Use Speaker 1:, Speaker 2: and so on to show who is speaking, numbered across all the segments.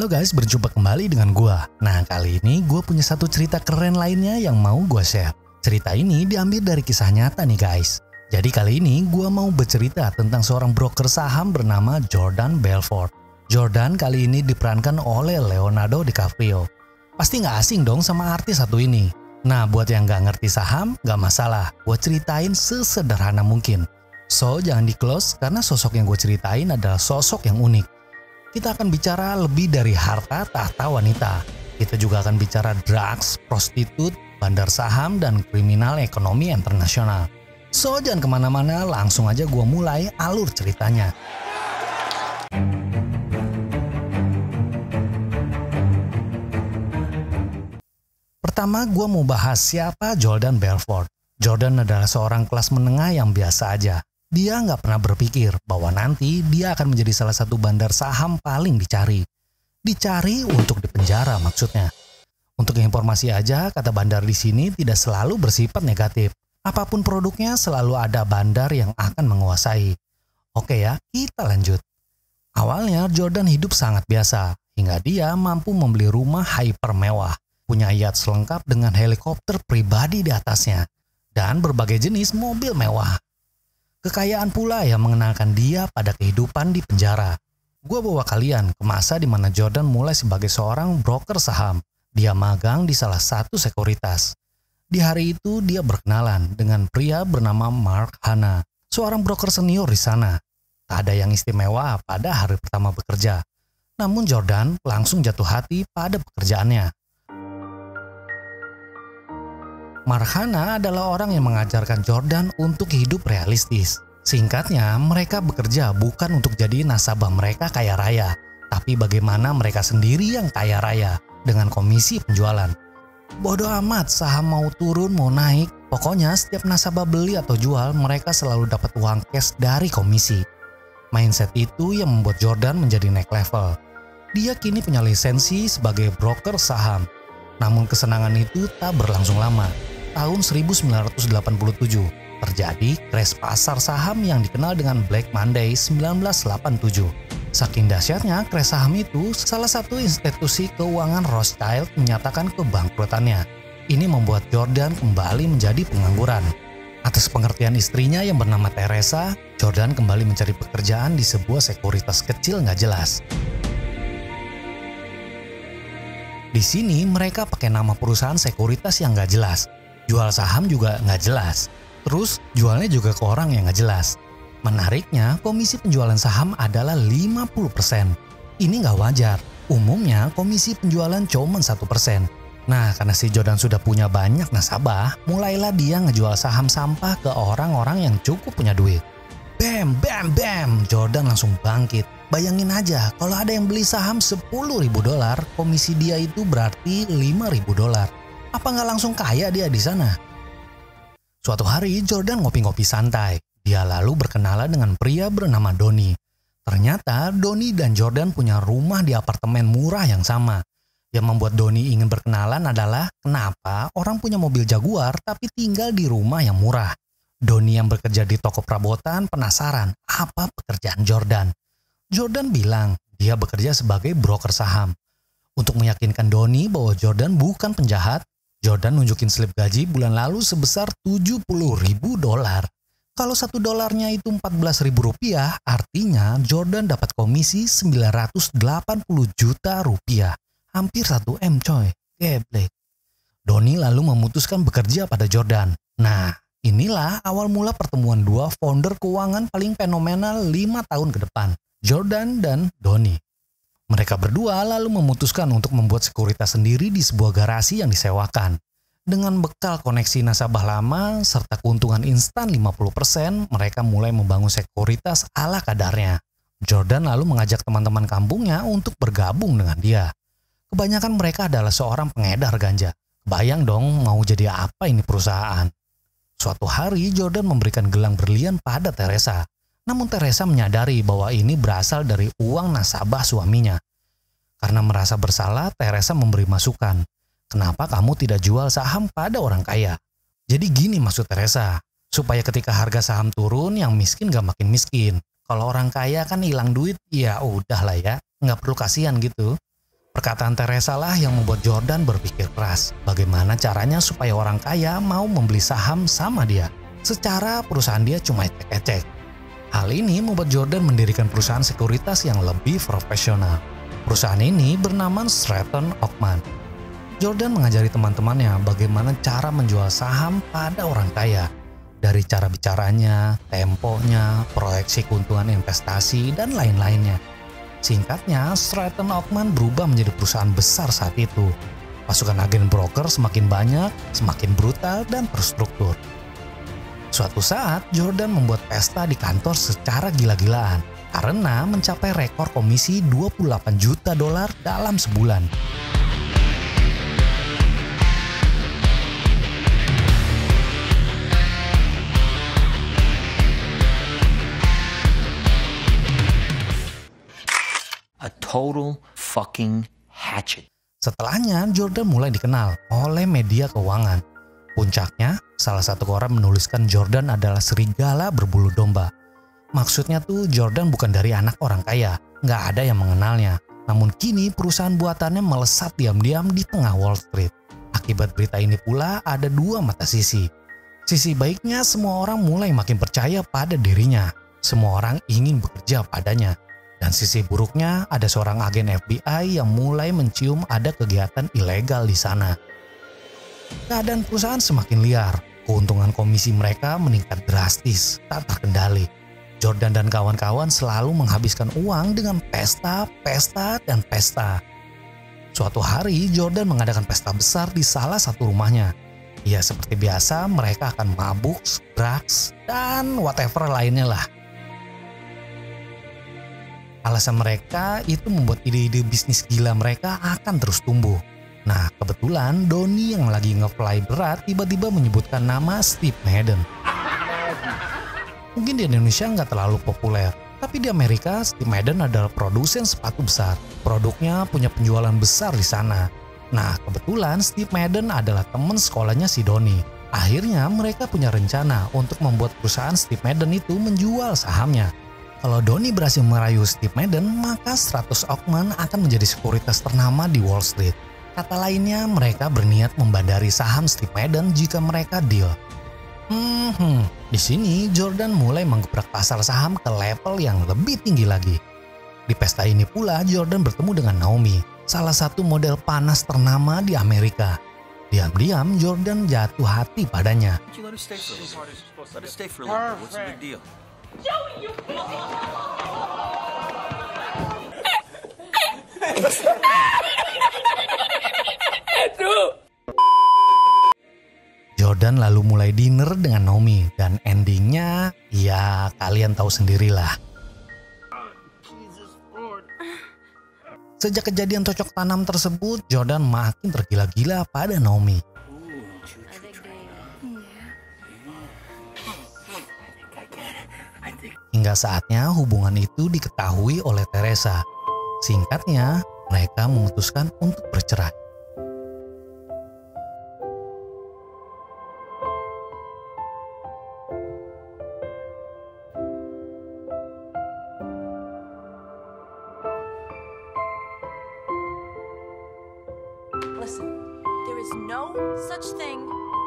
Speaker 1: Halo guys, berjumpa kembali dengan gua. Nah, kali ini gua punya satu cerita keren lainnya yang mau gua share. Cerita ini diambil dari kisah nyata nih guys. Jadi kali ini gua mau bercerita tentang seorang broker saham bernama Jordan Belfort. Jordan kali ini diperankan oleh Leonardo DiCaprio. Pasti nggak asing dong sama artis satu ini. Nah, buat yang nggak ngerti saham, nggak masalah. Gua ceritain sesederhana mungkin. So, jangan di-close karena sosok yang gue ceritain adalah sosok yang unik. Kita akan bicara lebih dari harta tahta wanita. Kita juga akan bicara drugs, prostitut, bandar saham, dan kriminal ekonomi internasional. So, jangan kemana-mana, langsung aja gue mulai alur ceritanya. Pertama, gue mau bahas siapa Jordan Belfort. Jordan adalah seorang kelas menengah yang biasa aja. Dia nggak pernah berpikir bahwa nanti dia akan menjadi salah satu bandar saham paling dicari. Dicari untuk dipenjara maksudnya. Untuk informasi aja, kata bandar di sini tidak selalu bersifat negatif. Apapun produknya selalu ada bandar yang akan menguasai. Oke ya, kita lanjut. Awalnya Jordan hidup sangat biasa, hingga dia mampu membeli rumah hyper mewah, punya yacht lengkap dengan helikopter pribadi di atasnya, dan berbagai jenis mobil mewah. Kekayaan pula yang mengenalkan dia pada kehidupan di penjara. Gua bawa kalian ke masa di mana Jordan mulai sebagai seorang broker saham. Dia magang di salah satu sekuritas. Di hari itu dia berkenalan dengan pria bernama Mark Hanna, seorang broker senior di sana. Tak ada yang istimewa pada hari pertama bekerja. Namun Jordan langsung jatuh hati pada pekerjaannya. Mark Hanna adalah orang yang mengajarkan Jordan untuk hidup realistis. Singkatnya, mereka bekerja bukan untuk jadi nasabah mereka kaya raya, tapi bagaimana mereka sendiri yang kaya raya dengan komisi penjualan. Bodoh amat saham mau turun mau naik, pokoknya setiap nasabah beli atau jual mereka selalu dapat uang cash dari komisi. Mindset itu yang membuat Jordan menjadi next level. Dia kini punya lisensi sebagai broker saham. Namun kesenangan itu tak berlangsung lama. Tahun 1987 terjadi crash pasar saham yang dikenal dengan Black Monday 1987. Saking dahsyatnya crash saham itu, salah satu institusi keuangan Rothschild menyatakan kebangkrutannya. Ini membuat Jordan kembali menjadi pengangguran. Atas pengertian istrinya yang bernama Teresa, Jordan kembali mencari pekerjaan di sebuah sekuritas kecil nggak jelas. Di sini mereka pakai nama perusahaan sekuritas yang nggak jelas. Jual saham juga nggak jelas. Terus jualnya juga ke orang yang nggak jelas. Menariknya, komisi penjualan saham adalah 50%. Ini nggak wajar. Umumnya komisi penjualan cuma 1%. Nah, karena si Jordan sudah punya banyak nasabah, mulailah dia ngejual saham sampah ke orang-orang yang cukup punya duit. Bam, bam, bam, Jordan langsung bangkit. Bayangin aja, kalau ada yang beli saham $10.000, komisi dia itu berarti $5.000. Apa nggak langsung kaya dia di sana? Suatu hari Jordan ngopi-ngopi santai. Dia lalu berkenalan dengan pria bernama Donnie. Ternyata Donnie dan Jordan punya rumah di apartemen murah yang sama. Yang membuat Donnie ingin berkenalan adalah kenapa orang punya mobil Jaguar tapi tinggal di rumah yang murah. Donnie yang bekerja di toko perabotan penasaran apa pekerjaan Jordan. Jordan bilang dia bekerja sebagai broker saham. Untuk meyakinkan Donnie bahwa Jordan bukan penjahat, Jordan nunjukin slip gaji bulan lalu sebesar $70.000. Kalau $1 itu Rp14.000, artinya Jordan dapat komisi $980 juta. Hampir 1 M coy, geblek. Donnie lalu memutuskan bekerja pada Jordan. Nah, inilah awal mula pertemuan dua founder keuangan paling fenomenal 5 tahun ke depan, Jordan dan Donnie. Mereka berdua lalu memutuskan untuk membuat sekuritas sendiri di sebuah garasi yang disewakan. Dengan bekal koneksi nasabah lama serta keuntungan instan 50%, mereka mulai membangun sekuritas ala kadarnya. Jordan lalu mengajak teman-teman kampungnya untuk bergabung dengan dia. Kebanyakan mereka adalah seorang pengedar ganja. Bayang dong mau jadi apa ini perusahaan. Suatu hari Jordan memberikan gelang berlian pada Teresa. Namun Teresa menyadari bahwa ini berasal dari uang nasabah suaminya. Karena merasa bersalah, Teresa memberi masukan. Kenapa kamu tidak jual saham pada orang kaya? Jadi gini maksud Teresa, supaya ketika harga saham turun yang miskin gak makin miskin. Kalau orang kaya kan hilang duit, ya udah lah ya, nggak perlu kasihan gitu. Perkataan Teresa lah yang membuat Jordan berpikir keras bagaimana caranya supaya orang kaya mau membeli saham sama dia. Secara perusahaan dia cuma ecek-ecek. Hal ini membuat Jordan mendirikan perusahaan sekuritas yang lebih profesional. Perusahaan ini bernama Stratton Oakman. Jordan mengajari teman-temannya bagaimana cara menjual saham pada orang kaya. Dari cara bicaranya, temponya, proyeksi keuntungan investasi, dan lain-lainnya. Singkatnya, Stratton Oakman berubah menjadi perusahaan besar saat itu. Pasukan agen broker semakin banyak, semakin brutal, dan terstruktur. Suatu saat, Jordan membuat pesta di kantor secara gila-gilaan karena mencapai rekor komisi $28 juta dalam sebulan.
Speaker 2: A total fucking hatchet.
Speaker 1: Setelahnya, Jordan mulai dikenal oleh media keuangan. Puncaknya, salah satu koran menuliskan Jordan adalah serigala berbulu domba. Maksudnya tuh Jordan bukan dari anak orang kaya, nggak ada yang mengenalnya. Namun kini perusahaan buatannya melesat diam-diam di tengah Wall Street. Akibat berita ini pula ada dua mata sisi. Sisi baiknya semua orang mulai makin percaya pada dirinya. Semua orang ingin bekerja padanya. Dan sisi buruknya ada seorang agen FBI yang mulai mencium ada kegiatan ilegal di sana. Keadaan perusahaan semakin liar, keuntungan komisi mereka meningkat drastis, tak terkendali. Jordan dan kawan-kawan selalu menghabiskan uang dengan pesta, dan pesta. Suatu hari Jordan mengadakan pesta besar di salah satu rumahnya. Ya seperti biasa mereka akan mabuk, drugs, dan whatever lainnya lah. Alasan mereka itu membuat ide-ide bisnis gila mereka akan terus tumbuh. Nah, kebetulan Donnie yang lagi nge-fly berat tiba-tiba menyebutkan nama Steve Madden. Mungkin di Indonesia nggak terlalu populer, tapi di Amerika Steve Madden adalah produsen sepatu besar. Produknya punya penjualan besar di sana. Nah, kebetulan Steve Madden adalah teman sekolahnya si Donnie. Akhirnya mereka punya rencana untuk membuat perusahaan Steve Madden itu menjual sahamnya. Kalau Donnie berhasil merayu Steve Madden, maka Stratton Oakman akan menjadi sekuritas ternama di Wall Street. Kata lainnya, mereka berniat membandari saham Steve Madden jika mereka deal. Di sini Jordan mulai menggebrak pasar saham ke level yang lebih tinggi lagi. Di pesta ini pula Jordan bertemu dengan Naomi, salah satu model panas ternama di Amerika. Diam-diam Jordan jatuh hati padanya. Jordan lalu mulai dinner dengan Naomi dan endingnya ya kalian tahu sendirilah. Sejak kejadian cocok tanam tersebut, Jordan makin tergila-gila pada Naomi. Hingga saatnya hubungan itu diketahui oleh Teresa. Singkatnya, mereka memutuskan untuk bercerai.
Speaker 3: Listen, there is no such thing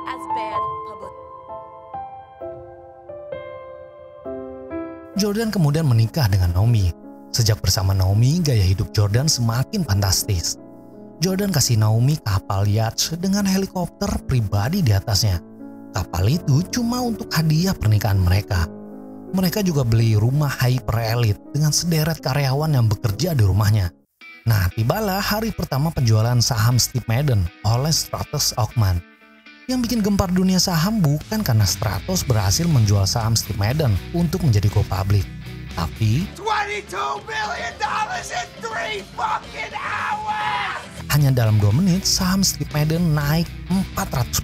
Speaker 3: as bad public.
Speaker 1: Jordan kemudian menikah dengan Naomi. Sejak bersama Naomi, gaya hidup Jordan semakin fantastis. Jordan kasih Naomi kapal yacht dengan helikopter pribadi di atasnya. Kapal itu cuma untuk hadiah pernikahan mereka. Mereka juga beli rumah hyper elite dengan sederet karyawan yang bekerja di rumahnya. Nah, tibalah hari pertama penjualan saham Steve Madden oleh Stratton Oakman. Yang bikin gempar dunia saham bukan karena Stratos berhasil menjual saham Steve Madden untuk menjadi go public, tapi
Speaker 4: $22 million in 3 fucking hours!
Speaker 1: Hanya dalam 2 menit saham Steve Madden naik 400%.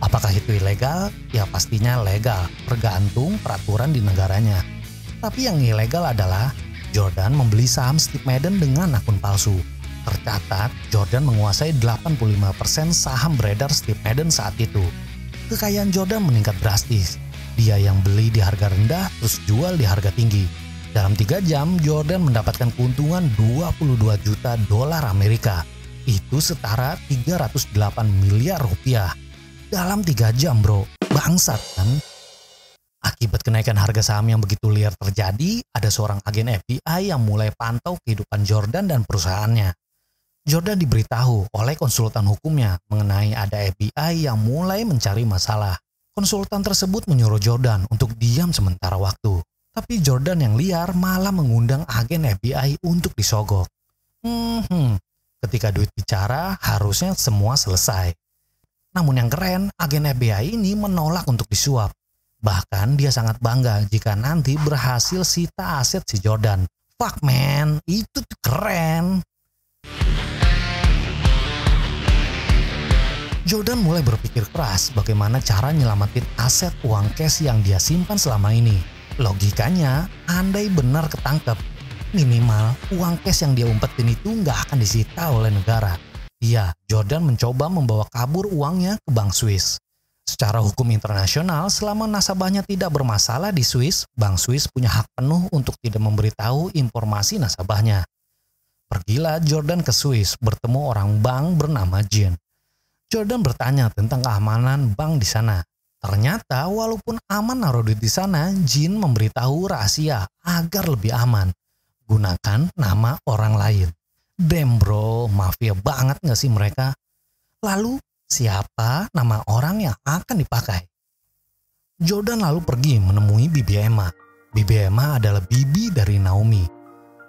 Speaker 1: Apakah itu ilegal? Ya pastinya legal, tergantung peraturan di negaranya. Tapi yang ilegal adalah Jordan membeli saham Steve Madden dengan akun palsu. Tercatat, Jordan menguasai 85% saham beredar Steve Madden saat itu. Kekayaan Jordan meningkat drastis. Dia yang beli di harga rendah terus jual di harga tinggi. Dalam 3 jam, Jordan mendapatkan keuntungan 22 juta dolar Amerika. Itu setara 308 miliar rupiah. Dalam 3 jam bro, bangsat kan? Akibat kenaikan harga saham yang begitu liar terjadi, ada seorang agen FBI yang mulai pantau kehidupan Jordan dan perusahaannya. Jordan diberitahu oleh konsultan hukumnya mengenai ada FBI yang mulai mencari masalah. Konsultan tersebut menyuruh Jordan untuk diam sementara waktu. Tapi Jordan yang liar malah mengundang agen FBI untuk disogok. Ketika duit bicara, harusnya semua selesai. Namun yang keren, agen FBI ini menolak untuk disuap. Bahkan dia sangat bangga jika nanti berhasil sita aset si Jordan. Fuck man, itu tuh keren. Jordan mulai berpikir keras bagaimana cara nyelamatin aset uang cash yang dia simpan selama ini. Logikanya, andai benar ketangkep, minimal uang cash yang dia umpetin itu nggak akan disita oleh negara. Iya, Jordan mencoba membawa kabur uangnya ke Bank Swiss. Secara hukum internasional, selama nasabahnya tidak bermasalah di Swiss, Bank Swiss punya hak penuh untuk tidak memberitahu informasi nasabahnya. Pergilah Jordan ke Swiss bertemu orang bank bernama Jean. Jordan bertanya tentang keamanan bank di sana. Ternyata walaupun aman naruh duit di sana, Jean memberitahu rahasia agar lebih aman. Gunakan nama orang lain. Damn bro, mafia banget gak sih mereka? Lalu siapa nama orang yang akan dipakai? Jordan lalu pergi menemui Bibi Emma. Bibi Emma adalah bibi dari Naomi.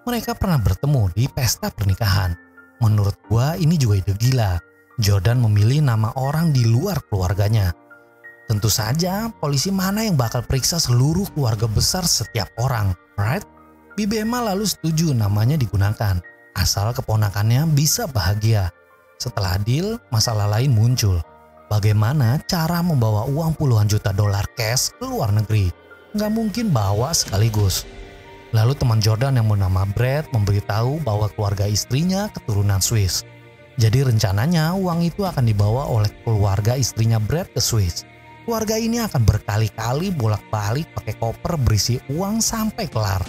Speaker 1: Mereka pernah bertemu di pesta pernikahan. Menurut gua ini juga ide gila. Jordan memilih nama orang di luar keluarganya. Tentu saja polisi mana yang bakal periksa seluruh keluarga besar setiap orang, right? Bibi Emma lalu setuju namanya digunakan. Asal keponakannya bisa bahagia. Setelah deal, masalah lain muncul. Bagaimana cara membawa uang puluhan juta dolar cash ke luar negeri? Nggak mungkin bawa sekaligus. Lalu teman Jordan yang bernama Brad memberitahu bahwa keluarga istrinya keturunan Swiss. Jadi rencananya uang itu akan dibawa oleh keluarga istrinya Brad ke Swiss. Keluarga ini akan berkali-kali bolak-balik pakai koper berisi uang sampai kelar.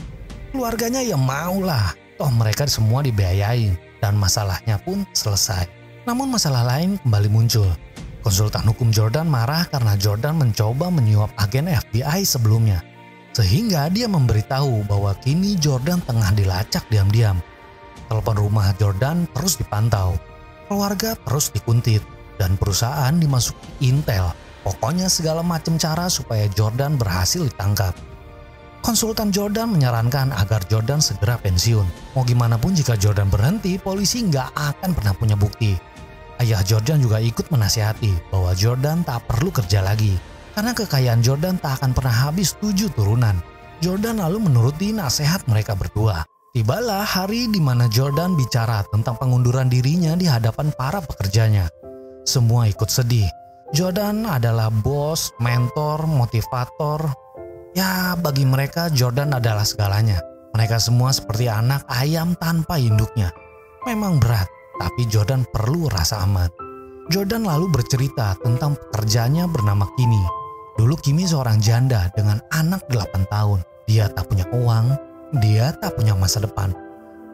Speaker 1: Keluarganya ya maulah. Toh mereka semua dibiayain dan masalahnya pun selesai. Namun masalah lain kembali muncul. Konsultan hukum Jordan marah karena Jordan mencoba menyuap agen FBI sebelumnya. Sehingga dia memberitahu bahwa kini Jordan tengah dilacak diam-diam. Telepon rumah Jordan terus dipantau. Keluarga terus dikuntit dan perusahaan dimasuki intel. Pokoknya segala macam cara supaya Jordan berhasil ditangkap. Konsultan Jordan menyarankan agar Jordan segera pensiun. Mau gimana pun jika Jordan berhenti, polisi nggak akan pernah punya bukti. Ayah Jordan juga ikut menasihati bahwa Jordan tak perlu kerja lagi. Karena kekayaan Jordan tak akan pernah habis 7 turunan. Jordan lalu menuruti nasihat mereka berdua. Tibalah hari di mana Jordan bicara tentang pengunduran dirinya di hadapan para pekerjanya. Semua ikut sedih. Jordan adalah bos, mentor, motivator. Ya, bagi mereka Jordan adalah segalanya. Mereka semua seperti anak ayam tanpa induknya. Memang berat, tapi Jordan perlu rasa aman. Jordan lalu bercerita tentang pekerjaannya bernama Kimi. Dulu Kimi seorang janda dengan anak 8 tahun. Dia tak punya uang, dia tak punya masa depan.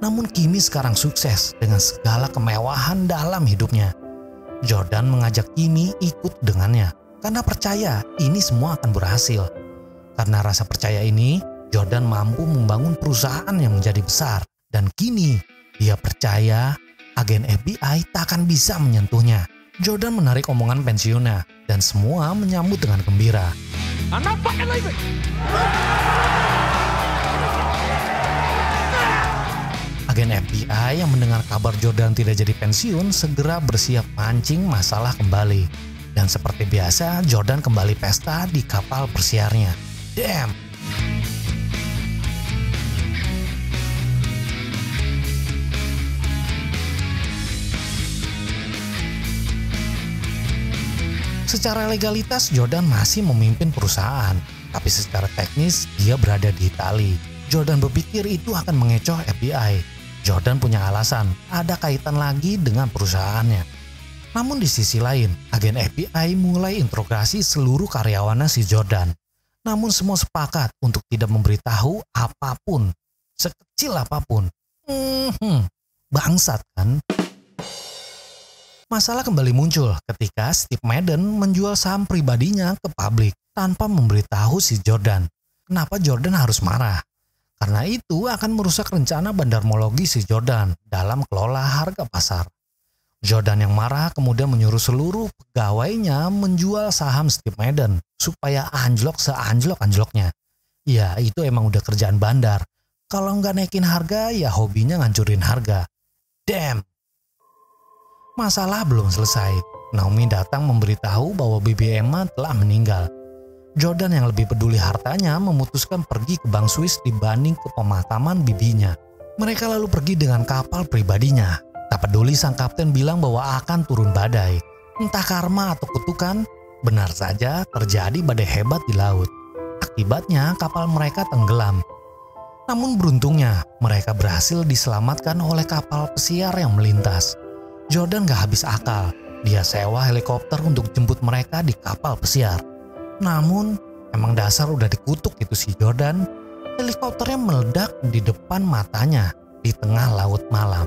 Speaker 1: Namun Kimi sekarang sukses dengan segala kemewahan dalam hidupnya. Jordan mengajak Kimi ikut dengannya karena percaya ini semua akan berhasil. Karena rasa percaya ini, Jordan mampu membangun perusahaan yang menjadi besar. Dan kini, dia percaya agen FBI tak akan bisa menyentuhnya. Jordan menarik omongan pensiunnya, dan semua menyambut dengan gembira.
Speaker 4: I'm not fucking leaving!
Speaker 1: Agen FBI yang mendengar kabar Jordan tidak jadi pensiun segera bersiap mancing masalah kembali. Dan seperti biasa, Jordan kembali pesta di kapal persiarnya. Damn! Secara legalitas Jordan masih memimpin perusahaan, tapi secara teknis dia berada di Italia. Jordan berpikir itu akan mengecoh FBI. Jordan punya alasan, ada kaitan lagi dengan perusahaannya. Namun di sisi lain, agen FBI mulai interogasi seluruh karyawannya si Jordan. Namun semua sepakat untuk tidak memberitahu apapun, sekecil apapun. Bangsat kan? Masalah kembali muncul ketika Steve Madden menjual saham pribadinya ke publik tanpa memberitahu si Jordan. Kenapa Jordan harus marah? Karena itu akan merusak rencana bandarmologi si Jordan dalam kelola harga pasar. Jordan yang marah kemudian menyuruh seluruh pegawainya menjual saham Steve Madden supaya anjlok seanjlok-anjloknya. Ya itu emang udah kerjaan bandar. Kalau nggak naikin harga ya hobinya ngancurin harga. Damn! Masalah belum selesai. Naomi datang memberitahu bahwa bibi Emma telah meninggal. Jordan yang lebih peduli hartanya memutuskan pergi ke Bank Swiss dibanding ke pemakaman bibinya. Mereka lalu pergi dengan kapal pribadinya. Tak peduli sang kapten bilang bahwa akan turun badai. Entah karma atau kutukan, benar saja terjadi badai hebat di laut. Akibatnya kapal mereka tenggelam. Namun beruntungnya mereka berhasil diselamatkan oleh kapal pesiar yang melintas. Jordan gak habis akal. Dia sewa helikopter untuk jemput mereka di kapal pesiar. Namun emang dasar udah dikutuk itu si Jordan. Helikopternya meledak di depan matanya di tengah laut malam.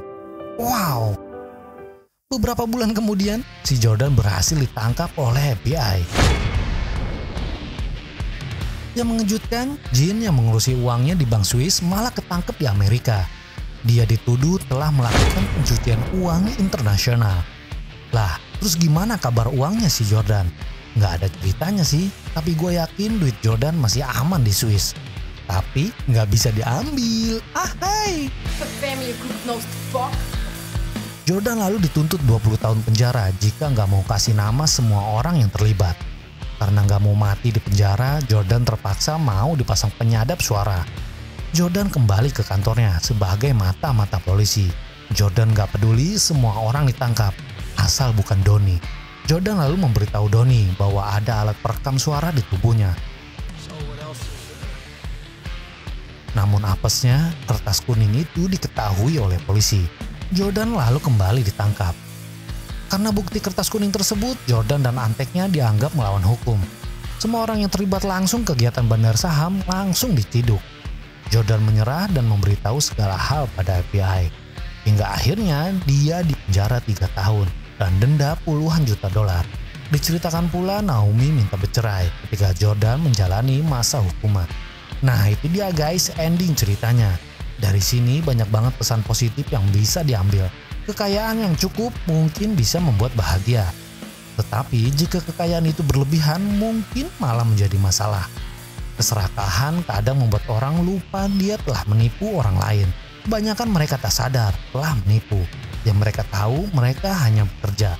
Speaker 1: Wow. Beberapa bulan kemudian si Jordan berhasil ditangkap oleh FBI. Yang mengejutkan, Jean yang mengurusi uangnya di Bank Swiss malah ketangkep di Amerika. Dia dituduh telah melakukan pencucian uang internasional. Lah, terus gimana kabar uangnya si Jordan? Nggak ada ceritanya sih, tapi gue yakin duit Jordan masih aman di Swiss. Tapi nggak bisa diambil. Hai. Jordan lalu dituntut 20 tahun penjara jika nggak mau kasih nama semua orang yang terlibat. Karena nggak mau mati di penjara, Jordan terpaksa mau dipasang penyadap suara. Jordan kembali ke kantornya sebagai mata-mata polisi. Jordan gak peduli semua orang ditangkap, asal bukan Donnie. Jordan lalu memberitahu Donnie bahwa ada alat perekam suara di tubuhnya. Namun apesnya, kertas kuning itu diketahui oleh polisi. Jordan lalu kembali ditangkap. Karena bukti kertas kuning tersebut, Jordan dan anteknya dianggap melawan hukum. Semua orang yang terlibat langsung kegiatan bandar saham langsung diciduk. Jordan menyerah dan memberitahu segala hal pada FBI. Hingga akhirnya dia dipenjara 3 tahun dan denda puluhan juta dolar. Diceritakan pula Naomi minta bercerai ketika Jordan menjalani masa hukuman. Nah itu dia guys ending ceritanya. Dari sini banyak banget pesan positif yang bisa diambil. Kekayaan yang cukup mungkin bisa membuat bahagia. Tetapi jika kekayaan itu berlebihan mungkin malah menjadi masalah. Keserakahan kadang membuat orang lupa dia telah menipu orang lain. Kebanyakan mereka tak sadar telah menipu. Yang mereka tahu mereka hanya bekerja.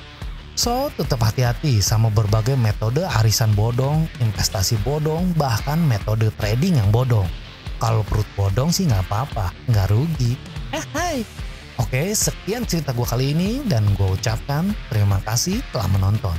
Speaker 1: So tetap hati-hati sama berbagai metode arisan bodong, investasi bodong, bahkan metode trading yang bodong. Kalau perut bodong sih nggak apa-apa, nggak rugi. Hai. Oke, sekian cerita gue kali ini dan gue ucapkan terima kasih telah menonton.